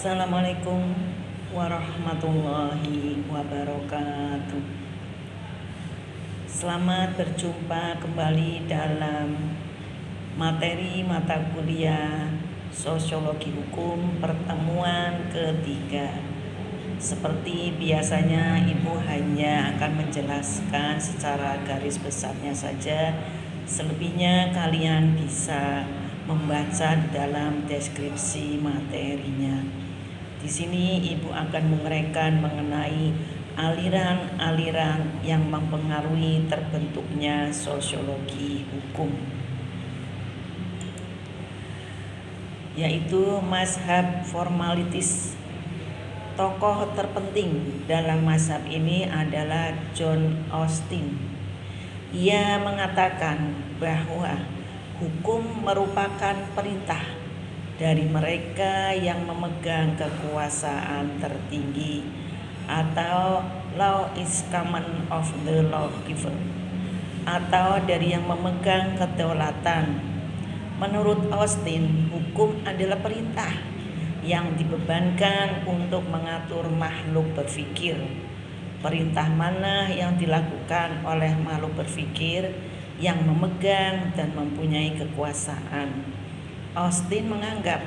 Assalamualaikum warahmatullahi wabarakatuh. Selamat berjumpa kembali dalam materi mata kuliah Sosiologi Hukum pertemuan ketiga. Seperti biasanya, Ibu hanya akan menjelaskan secara garis besarnya saja. Selebihnya kalian bisa membaca di dalam deskripsi materinya. Di sini Ibu akan menguraikan mengenai aliran-aliran yang mempengaruhi terbentuknya sosiologi hukum, yaitu mazhab formalitis. Tokoh terpenting dalam mazhab ini adalah John Austin. Ia mengatakan bahwa hukum merupakan perintah dari mereka yang memegang kekuasaan tertinggi, atau law is command of the lawgiver, atau dari yang memegang kedaulatan. Menurut Austin, hukum adalah perintah yang dibebankan untuk mengatur makhluk berpikir. Perintah mana yang dilakukan oleh makhluk berpikir yang memegang dan mempunyai kekuasaan. Austin menganggap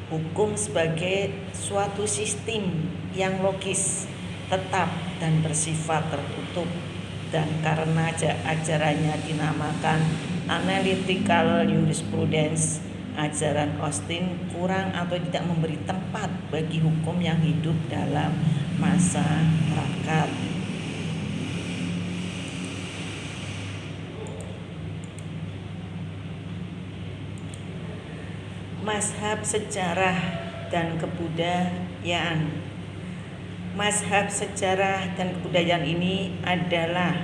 hukum sebagai suatu sistem yang logis, tetap dan bersifat tertutup, dan karena ajarannya dinamakan analytical jurisprudence, ajaran Austin kurang atau tidak memberi tempat bagi hukum yang hidup dalam masyarakat. Mazhab sejarah dan kebudayaan. Mazhab sejarah dan kebudayaan ini adalah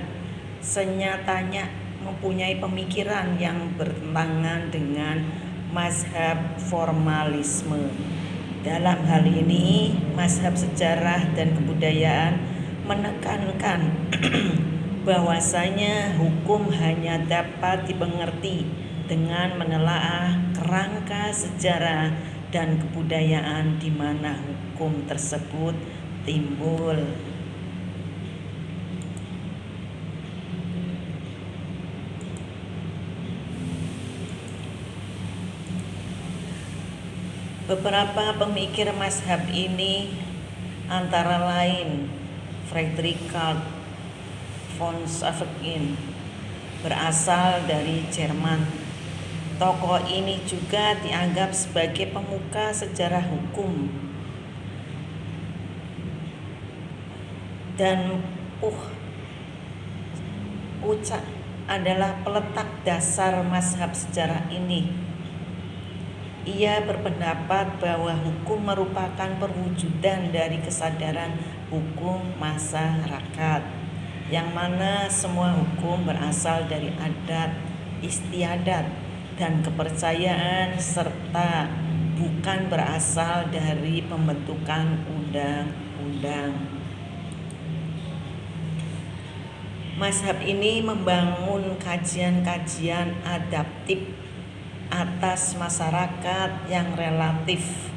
senyatanya mempunyai pemikiran yang bertentangan dengan mazhab formalisme. Dalam hal ini, mazhab sejarah dan kebudayaan menekankan bahwasanya hukum hanya dapat dimengerti dengan menelaah kerangka sejarah dan kebudayaan di mana hukum tersebut timbul. Beberapa pemikir mazhab ini antara lain Friedrich Karl von Saarbrücken, berasal dari Jerman. Tokoh ini juga dianggap sebagai pemuka sejarah hukum. Dan Pucak adalah peletak dasar mazhab sejarah ini. Ia berpendapat bahwa hukum merupakan perwujudan dari kesadaran hukum masyarakat, yang mana semua hukum berasal dari adat istiadat dan kepercayaan, serta bukan berasal dari pembentukan undang-undang. Mazhab ini membangun kajian-kajian adaptif atas masyarakat yang relatif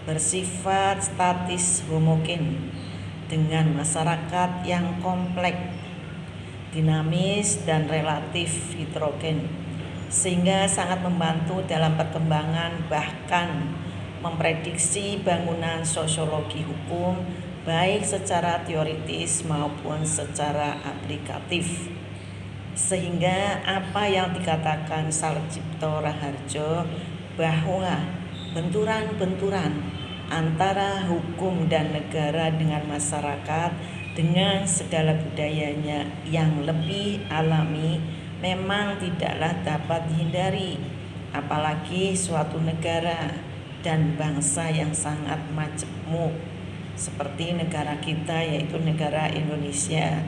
bersifat statis homogen dengan masyarakat yang kompleks, dinamis, dan relatif heterogen, sehingga sangat membantu dalam perkembangan bahkan memprediksi bangunan sosiologi hukum baik secara teoritis maupun secara aplikatif. Sehingga apa yang dikatakan Sarjito Raharjo bahwa benturan-benturan antara hukum dan negara dengan masyarakat dengan segala budayanya yang lebih alami memang tidaklah dapat dihindari, apalagi suatu negara dan bangsa yang sangat majemuk seperti negara kita, yaitu negara Indonesia.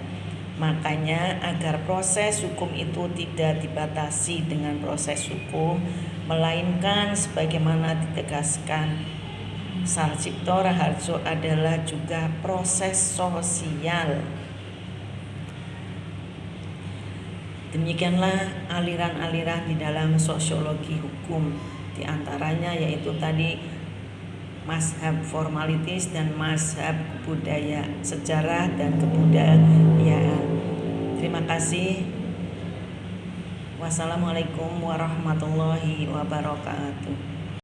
Makanya agar proses hukum itu tidak dibatasi dengan proses hukum, melainkan sebagaimana ditegaskan Sarjito Raharjo adalah juga proses sosial. Demikianlah aliran-aliran di dalam sosiologi hukum, di antaranya yaitu tadi mazhab formalitis dan mazhab budaya, sejarah dan kebudayaan. Terima kasih. Wassalamualaikum warahmatullahi wabarakatuh.